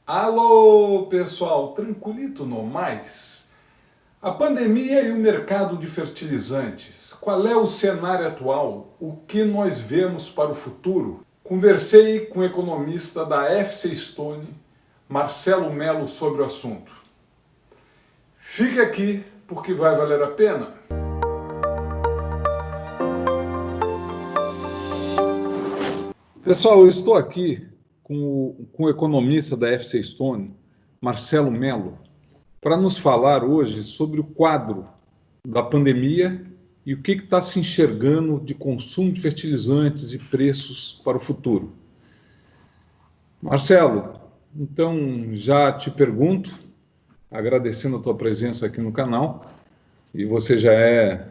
Alô, pessoal, tranquilito no mais? A pandemia e o mercado de fertilizantes. Qual é o cenário atual? O que nós vemos para o futuro? Conversei com o economista da FC Stone, Marcelo Melo, sobre o assunto. Fique aqui porque vai valer a pena. Pessoal, eu estou aqui com o economista da FC Stone, Marcelo Melo, para nos falar hoje sobre o quadro da pandemia e o que está se enxergando de consumo de fertilizantes e preços para o futuro. Marcelo, então já te pergunto, agradecendo a tua presença aqui no canal, e você já é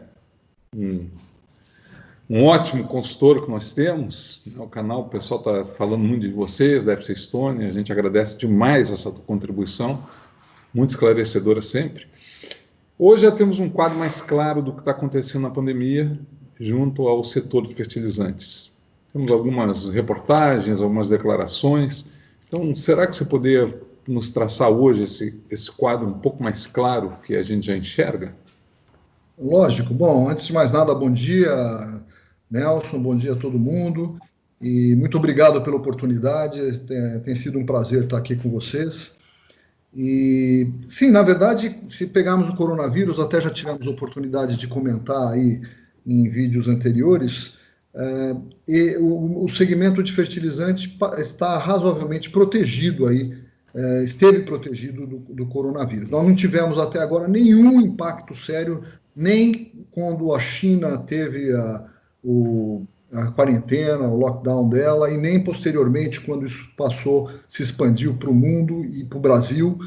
um ótimo consultor que nós temos, o canal, o pessoal está falando muito de vocês, da FC Stone, a gente agradece demais essa tua contribuição, muito esclarecedora sempre. Hoje já temos um quadro mais claro do que está acontecendo na pandemia junto ao setor de fertilizantes. Temos algumas reportagens, algumas declarações. Então, será que você poderia nos traçar hoje esse quadro um pouco mais claro que a gente já enxerga? Lógico. Bom, antes de mais nada, bom dia, Nelson, bom dia a todo mundo. E muito obrigado pela oportunidade. Tem sido um prazer estar aqui com vocês. E sim, na verdade, se pegarmos o coronavírus, até já tivemos oportunidade de comentar aí em vídeos anteriores. E o segmento de fertilizantes está razoavelmente protegido aí, esteve protegido do coronavírus. Nós não tivemos até agora nenhum impacto sério, nem quando a China teve a quarentena, o lockdown dela, e nem posteriormente, quando isso passou, se expandiu para o mundo e para o Brasil.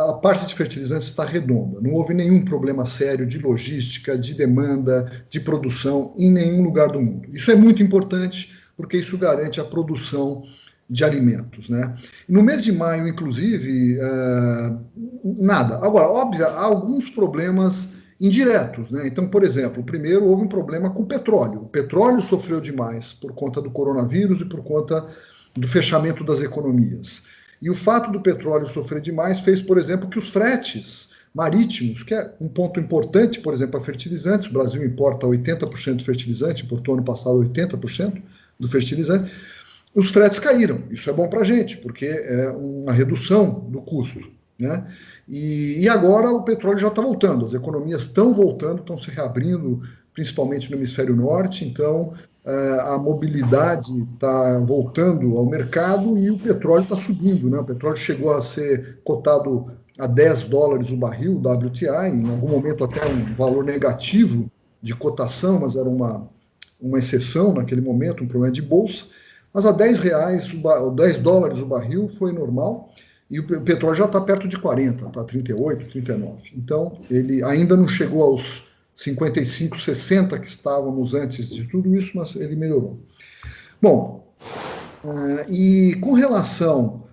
A parte de fertilizantes está redonda. Não houve nenhum problema sério de logística, de demanda, de produção em nenhum lugar do mundo. Isso é muito importante porque isso garante a produção de alimentos, né? No mês de maio, inclusive, nada. Agora, óbvio, há alguns problemas indiretos, né? Então, por exemplo, primeiro houve um problema com o petróleo. O petróleo sofreu demais por conta do coronavírus e por conta do fechamento das economias. E o fato do petróleo sofrer demais fez, por exemplo, que os fretes marítimos, que é um ponto importante, por exemplo, a fertilizantes, o Brasil importa 80% do fertilizante, importou ano passado 80% do fertilizante, os fretes caíram. Isso é bom para a gente, porque é uma redução do custo, né? E agora o petróleo já está voltando, as economias estão voltando, estão se reabrindo, principalmente no hemisfério norte, então a mobilidade está voltando ao mercado e o petróleo está subindo, né? O petróleo chegou a ser cotado a $10 o barril, WTI, em algum momento até um valor negativo de cotação, mas era uma exceção naquele momento, um problema de bolsa. Mas a R$ 10, $10 o barril foi normal, e o petróleo já está perto de 40, está 38, 39. Então, ele ainda não chegou aos 55, 60 que estávamos antes de tudo isso, mas ele melhorou. Bom, e com relação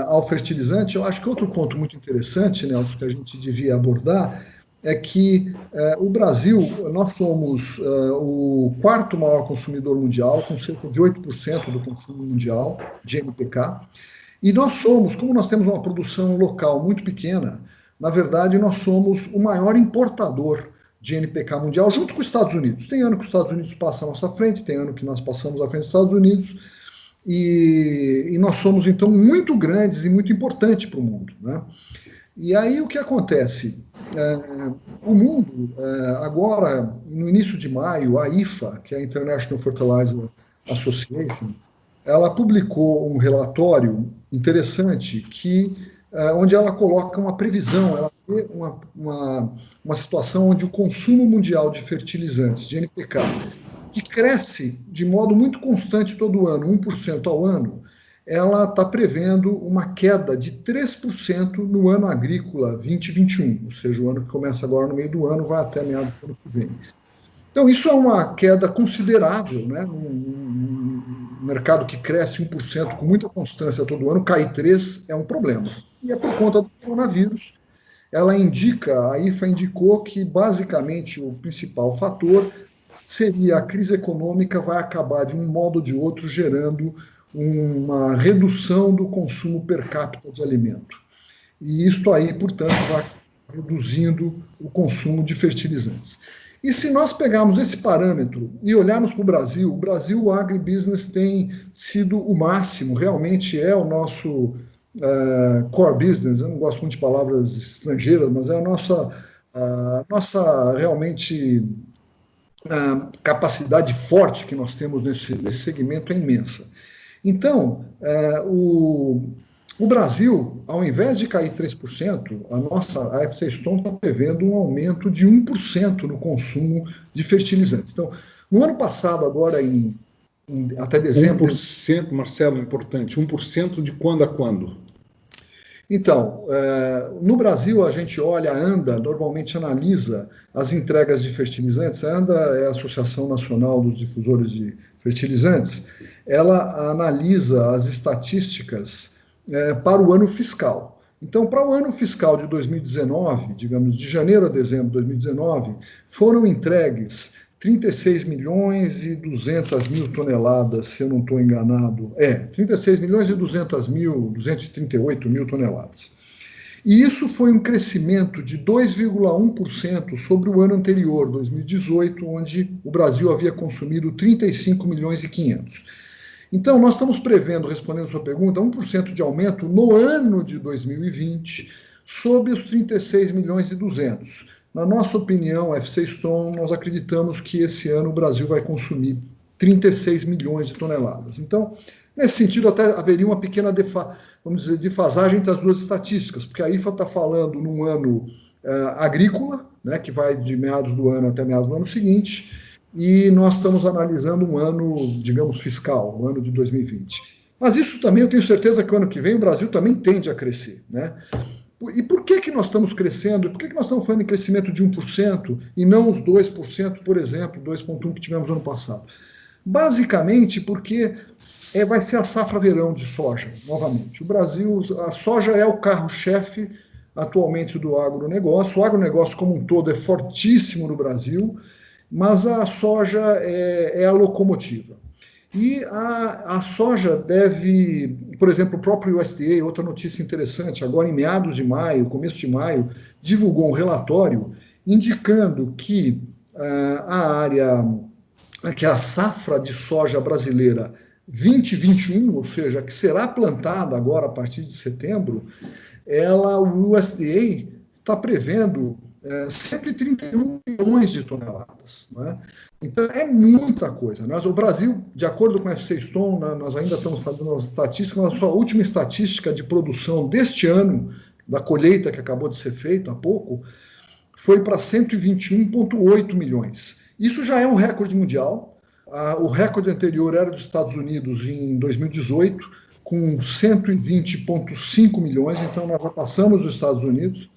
ao fertilizante, eu acho que outro ponto muito interessante, Nelson, que a gente devia abordar, é que o Brasil, nós somos o quarto maior consumidor mundial, com cerca de 8% do consumo mundial de NPK, e nós somos, como nós temos uma produção local muito pequena, na verdade nós somos o maior importador de NPK mundial, junto com os Estados Unidos. Tem ano que os Estados Unidos passam à nossa frente, tem ano que nós passamos à frente dos Estados Unidos, e nós somos, então, muito grandes e muito importantes para o mundo, né? E aí o que acontece? O mundo, agora, no início de maio, a IFA, que é a International Fertilizer Association, ela publicou um relatório interessante onde ela coloca uma previsão, ela vê uma situação onde o consumo mundial de fertilizantes, de NPK, que cresce de modo muito constante todo ano, 1% ao ano, ela está prevendo uma queda de 3% no ano agrícola 2021, ou seja, o ano que começa agora no meio do ano, vai até meados do ano que vem. Então, isso é uma queda considerável, né? Um mercado que cresce 1% com muita constância todo ano, cair 3% é um problema. E é por conta do coronavírus. Ela indica, a IFA indicou que, basicamente, o principal fator seria a crise econômica vai acabar, de um modo ou de outro, gerando uma redução do consumo per capita de alimento. E isto aí, portanto, vai reduzindo o consumo de fertilizantes. E se nós pegarmos esse parâmetro e olharmos para o Brasil, o agribusiness tem sido o máximo, realmente é o nosso core business. Eu não gosto muito de palavras estrangeiras, mas é a nossa realmente capacidade forte que nós temos nesse segmento é imensa. Então, o Brasil, ao invés de cair 3%, a FC Stone está prevendo um aumento de 1% no consumo de fertilizantes. Então, no ano passado, agora até dezembro... 1%, Marcelo, importante, 1% de quando a quando? Então, no Brasil, a gente olha, a ANDA normalmente analisa as entregas de fertilizantes. A ANDA é a Associação Nacional dos Difusores de Fertilizantes. Ela analisa as estatísticas para o ano fiscal. Então, para o ano fiscal de 2019, digamos, de janeiro a dezembro de 2019, foram entregues 36 milhões e 200 mil toneladas, se eu não estou enganado. 36 milhões e 238 mil toneladas. E isso foi um crescimento de 2,1% sobre o ano anterior, 2018, onde o Brasil havia consumido 35 milhões e 500. Então, nós estamos prevendo, respondendo a sua pergunta, 1% de aumento no ano de 2020, sobre os 36 milhões e 200. Na nossa opinião, FC Stone, nós acreditamos que esse ano o Brasil vai consumir 36 milhões de toneladas. Então, nesse sentido, até haveria uma pequena defasagem entre as duas estatísticas, porque a IFA está falando num ano agrícola, né, que vai de meados do ano até meados do ano seguinte, e nós estamos analisando um ano, digamos, fiscal, o ano de 2020. Mas isso também, eu tenho certeza que o ano que vem o Brasil também tende a crescer, né? E por que nós estamos crescendo? Por que nós estamos falando em crescimento de 1% e não os 2%, por exemplo, 2,1% que tivemos no ano passado? Basicamente porque vai ser a safra verão de soja, novamente. O Brasil, a soja é o carro-chefe atualmente do agronegócio. O agronegócio como um todo é fortíssimo no Brasil, mas a soja é a locomotiva. E a soja deve, por exemplo, o próprio USDA, outra notícia interessante, agora em meados de maio, começo de maio, divulgou um relatório indicando que a safra de soja brasileira 2021, ou seja, que será plantada agora a partir de setembro, o USDA está prevendo 131 milhões de toneladas. Né? Então, é muita coisa. O Brasil, de acordo com a FC Stone, nós ainda estamos fazendo as estatísticas, a sua última estatística de produção deste ano, da colheita que acabou de ser feita há pouco, foi para 121,8 milhões. Isso já é um recorde mundial. O recorde anterior era dos Estados Unidos em 2018, com 120,5 milhões, então nós já passamos dos Estados Unidos.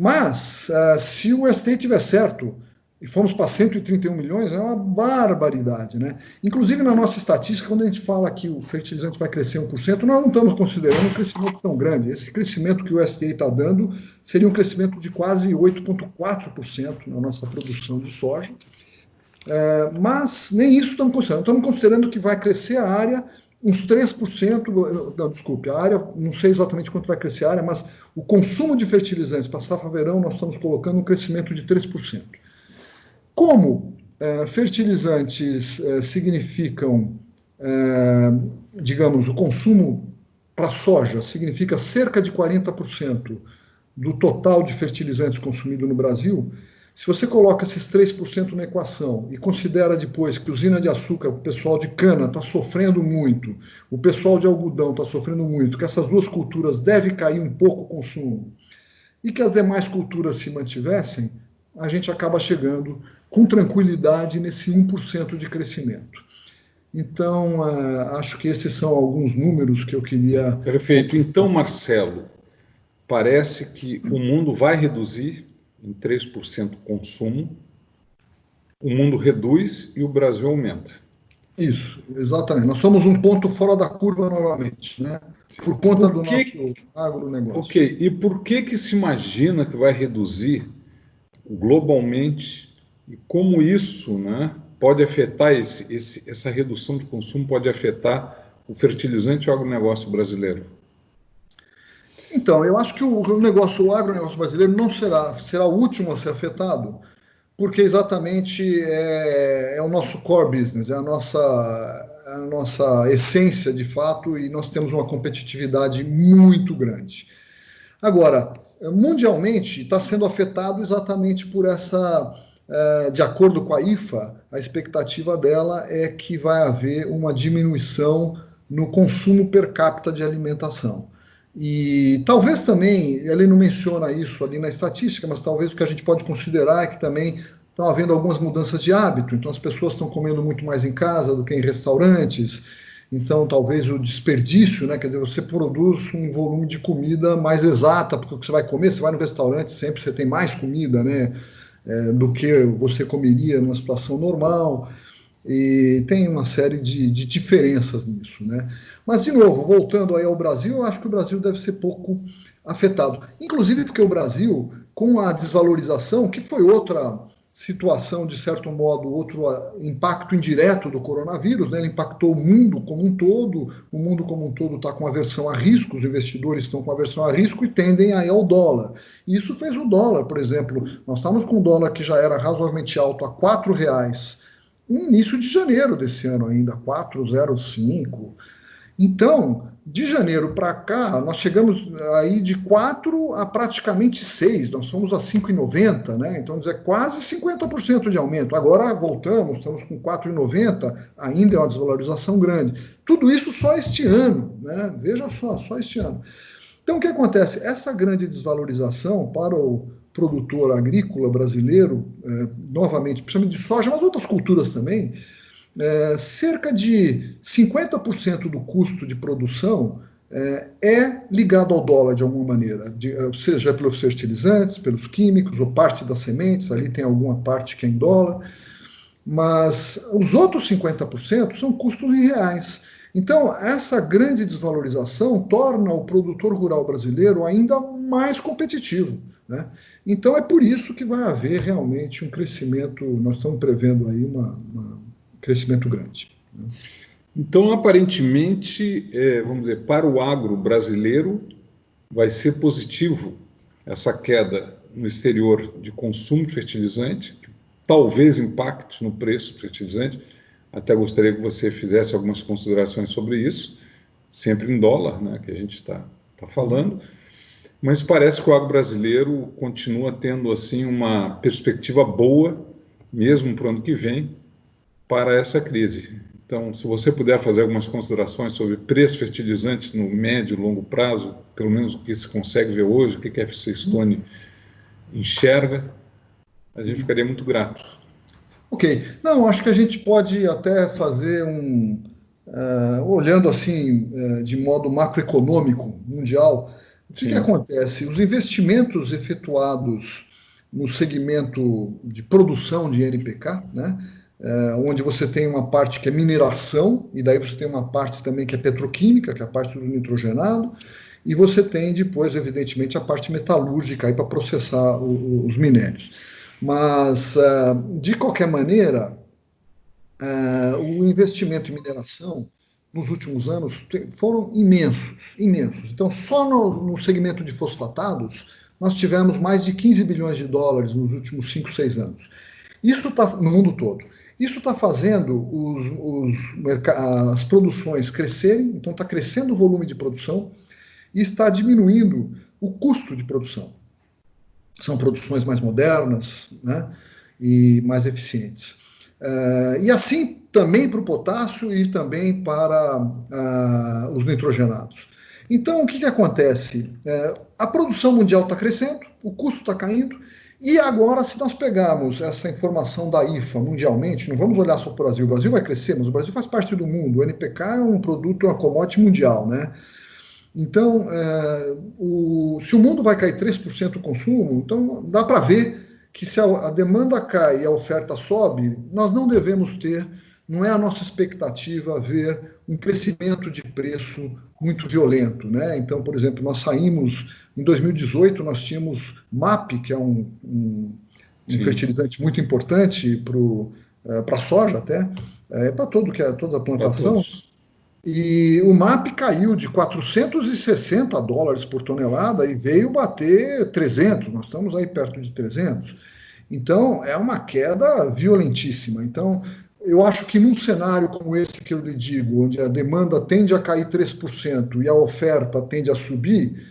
Mas, se o USDA tiver certo e fomos para 131 milhões, é uma barbaridade, né? Inclusive, na nossa estatística, quando a gente fala que o fertilizante vai crescer 1%, nós não estamos considerando um crescimento tão grande. Esse crescimento que o USDA está dando seria um crescimento de quase 8,4% na nossa produção de soja. Mas nem isso estamos considerando. Estamos considerando que vai crescer a área uns 3%, não, desculpe, a área, não sei exatamente quanto vai crescer a área, mas o consumo de fertilizantes para a safra verão, nós estamos colocando um crescimento de 3%. Como fertilizantes significam, digamos, o consumo para soja significa cerca de 40% do total de fertilizantes consumido no Brasil, se você coloca esses 3% na equação e considera depois que usina de açúcar, o pessoal de cana está sofrendo muito, o pessoal de algodão está sofrendo muito, que essas duas culturas devem cair um pouco o consumo, e que as demais culturas se mantivessem, a gente acaba chegando com tranquilidade nesse 1% de crescimento. Então, acho que esses são alguns números que eu queria... Perfeito. Então, Marcelo, parece que o mundo vai reduzir em 3% o consumo, o mundo reduz e o Brasil aumenta. Isso, exatamente. Nós somos um ponto fora da curva novamente, né? Por conta do nosso agronegócio. Ok, e por que se imagina que vai reduzir globalmente e como isso, né, pode afetar essa redução de consumo pode afetar o fertilizante e o agronegócio brasileiro? Então, eu acho que o agronegócio brasileiro não será o último a ser afetado, porque exatamente é o nosso core business, é a nossa essência de fato, e nós temos uma competitividade muito grande. Agora, mundialmente está sendo afetado exatamente por essa, de acordo com a IFA, a expectativa dela é que vai haver uma diminuição no consumo per capita de alimentação. E talvez também, ele não menciona isso ali na estatística, mas talvez o que a gente pode considerar é que também estão havendo algumas mudanças de hábito, então as pessoas estão comendo muito mais em casa do que em restaurantes, então talvez o desperdício, né, quer dizer, você produz um volume de comida mais exata, porque o que você vai comer, você vai no restaurante, sempre você tem mais comida, né, do que você comeria numa situação normal, e tem uma série de diferenças nisso, né. Mas, de novo, voltando aí ao Brasil, eu acho que o Brasil deve ser pouco afetado, inclusive porque o Brasil, com a desvalorização, que foi outra situação, de certo modo, outro impacto indireto do coronavírus, né? Ele impactou o mundo como um todo está com aversão a risco, os investidores estão com aversão a risco e tendem aí ao dólar. E isso fez o dólar, por exemplo, nós estamos com um dólar que já era razoavelmente alto a R$ 4, no início de janeiro desse ano ainda, 4,05. Então, de janeiro para cá, nós chegamos aí de 4 a praticamente 6, nós somos a 5,90, né? Então, é quase 50% de aumento. Agora voltamos, estamos com 4,90, ainda é uma desvalorização grande. Tudo isso só este ano, né? Veja só este ano. Então, o que acontece? Essa grande desvalorização para o produtor agrícola brasileiro, novamente, principalmente de soja, mas outras culturas também, cerca de 50% do custo de produção é ligado ao dólar de alguma maneira, seja pelos fertilizantes, pelos químicos, ou parte das sementes, ali tem alguma parte que é em dólar, mas os outros 50% são custos em reais. Então, essa grande desvalorização torna o produtor rural brasileiro ainda mais competitivo, né? Então, é por isso que vai haver realmente um crescimento, nós estamos prevendo aí um crescimento grande, né? Então, aparentemente, vamos dizer, para o agro brasileiro, vai ser positivo essa queda no exterior de consumo de fertilizante, que talvez impacte no preço do fertilizante. Até gostaria que você fizesse algumas considerações sobre isso, sempre em dólar, né, que a gente está falando, mas parece que o agro brasileiro continua tendo assim uma perspectiva boa, mesmo para o ano que vem, para essa crise. Então, se você puder fazer algumas considerações sobre preços fertilizantes no médio e longo prazo, pelo menos o que se consegue ver hoje, o que a FC Stone enxerga, a gente ficaria muito grato. Ok. Não, acho que a gente pode até fazer olhando assim, de modo macroeconômico, mundial, o que Sim, acontece? Os investimentos efetuados no segmento de produção de NPK, né, onde você tem uma parte que é mineração, e daí você tem uma parte também que é petroquímica, que é a parte do nitrogenado, e você tem depois, evidentemente, a parte metalúrgica para processar os minérios. Mas, de qualquer maneira, o investimento em mineração nos últimos anos foram imensos, imensos. Então, só no segmento de fosfatados, nós tivemos mais de 15 bilhões de dólares nos últimos 5, 6 anos. Isso está no mundo todo. Isso está fazendo as produções crescerem, então está crescendo o volume de produção e está diminuindo o custo de produção. São produções mais modernas, né, e mais eficientes. E assim também para o potássio e também para os nitrogenados. Então, o que acontece? A produção mundial está crescendo, o custo está caindo, e agora, se nós pegarmos essa informação da IFA mundialmente, não vamos olhar só para o Brasil vai crescer, mas o Brasil faz parte do mundo, o NPK é um produto, uma commodity mundial, né? Então, se o mundo vai cair 3% o consumo, então dá para ver que se a demanda cai e a oferta sobe, nós não devemos ter, não é a nossa expectativa ver um crescimento de preço muito violento, né? Então, por exemplo, nós saímos, em 2018, nós tínhamos MAP, que é um fertilizante muito importante para a soja até, para toda a para plantação, todos. E o MAP caiu de $460 por tonelada e veio bater 300, nós estamos aí perto de 300. Então, é uma queda violentíssima. Então, eu acho que num cenário como esse que eu lhe digo, onde a demanda tende a cair 3% e a oferta tende a subir,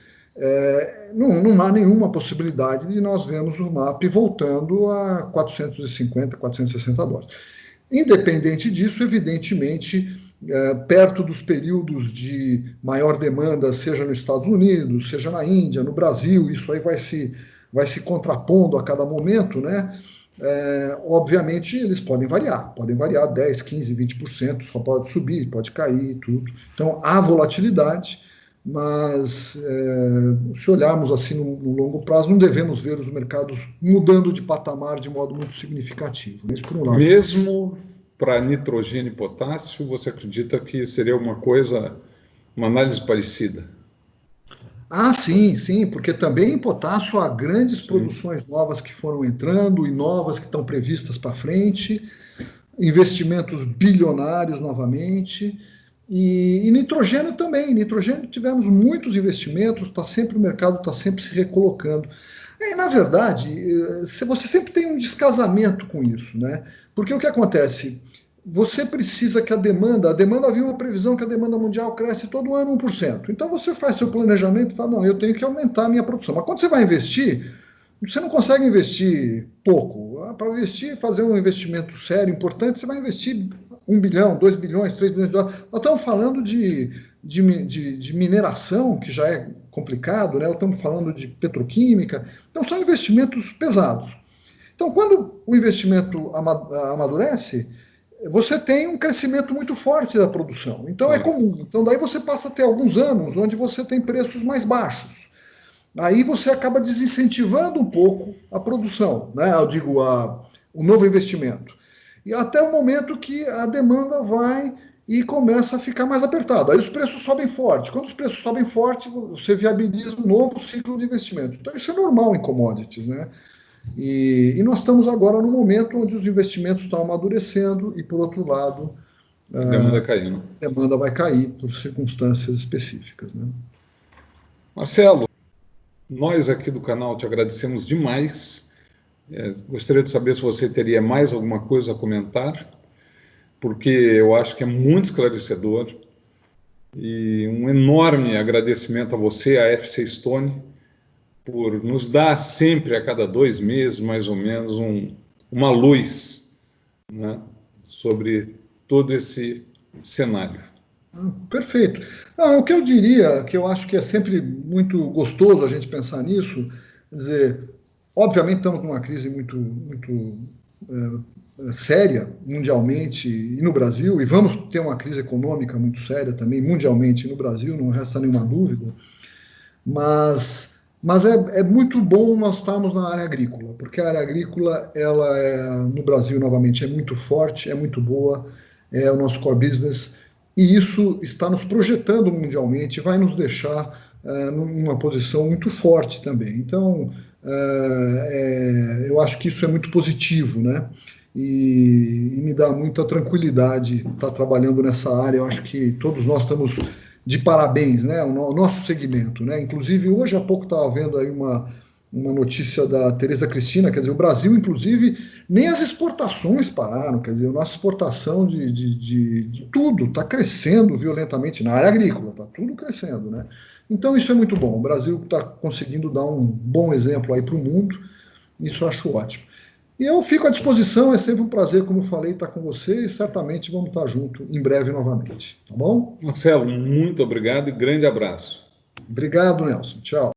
não há nenhuma possibilidade de nós vermos o MAP voltando a $450, $460. Independente disso, evidentemente, perto dos períodos de maior demanda, seja nos Estados Unidos, seja na Índia, no Brasil, isso aí vai se contrapondo a cada momento, né? Obviamente, eles podem variar 10, 15, 20%, só pode subir, pode cair, tudo. Então, há volatilidade, mas se olharmos assim no longo prazo, não devemos ver os mercados mudando de patamar de modo muito significativo. Isso por um lado. Mesmo para nitrogênio e potássio, você acredita que seria uma análise parecida? Ah, sim, sim, porque também em potássio há grandes produções novas que foram entrando e novas que estão previstas para frente, investimentos bilionários novamente, e nitrogênio também. Nitrogênio tivemos muitos investimentos, o mercado está sempre se recolocando. Na verdade, você sempre tem um descasamento com isso, né? Porque o que acontece? Você precisa que a demanda havia uma previsão que a demanda mundial cresce todo ano 1%. Então você faz seu planejamento e fala, não, eu tenho que aumentar a minha produção. Mas quando você vai investir, você não consegue investir pouco. Para investir, fazer um investimento sério, importante, você vai investir 1 bilhão, 2 bilhões, 3 bilhões de dólares. Nós estamos falando de mineração, que já é complicado, né? Estamos falando de petroquímica. Então são investimentos pesados. Então, quando o investimento amadurece, você tem um crescimento muito forte da produção. Então é comum. Então daí você passa a ter alguns anos onde você tem preços mais baixos. Aí você acaba desincentivando um pouco a produção, né? Eu digo, o novo investimento. E até o momento que a demanda vai e começa a ficar mais apertada. Aí os preços sobem forte. Quando os preços sobem forte, você viabiliza um novo ciclo de investimento. Então isso é normal em commodities, né? E nós estamos agora num momento onde os investimentos estão amadurecendo e, por outro lado, a demanda caindo. A demanda vai cair por circunstâncias específicas, né? Marcelo, nós aqui do canal te agradecemos demais. Gostaria de saber se você teria mais alguma coisa a comentar, porque eu acho que é muito esclarecedor. E um enorme agradecimento a você, a FC Stone, por nos dar sempre, a cada 2 meses, mais ou menos, uma luz, né, sobre todo esse cenário. Perfeito. Não, o que eu diria, que eu acho que é sempre muito gostoso a gente pensar nisso, quer dizer, obviamente estamos numa crise muito séria mundialmente e no Brasil, e vamos ter uma crise econômica muito séria também mundialmente e no Brasil, não resta nenhuma dúvida, mas é muito bom nós estarmos na área agrícola, porque a área agrícola, no Brasil, novamente, é muito forte, é muito boa, é o nosso core business, e isso está nos projetando mundialmente, vai nos deixar numa posição muito forte também. Então, eu acho que isso é muito positivo, né? E me dá muita tranquilidade estar trabalhando nessa área. Eu acho que todos nós estamos de parabéns, né? O nosso segmento, né? Inclusive, hoje há pouco estava vendo aí uma notícia da Tereza Cristina, quer dizer, o Brasil, inclusive, nem as exportações pararam, quer dizer, a nossa exportação de tudo está crescendo violentamente na área agrícola, está tudo crescendo, né? Então, isso é muito bom. O Brasil está conseguindo dar um bom exemplo aí para o mundo, isso eu acho ótimo. E eu fico à disposição, é sempre um prazer, como eu falei, estar com você e certamente vamos estar juntos em breve novamente, tá bom? Marcelo, muito obrigado e grande abraço. Obrigado, Nelson. Tchau.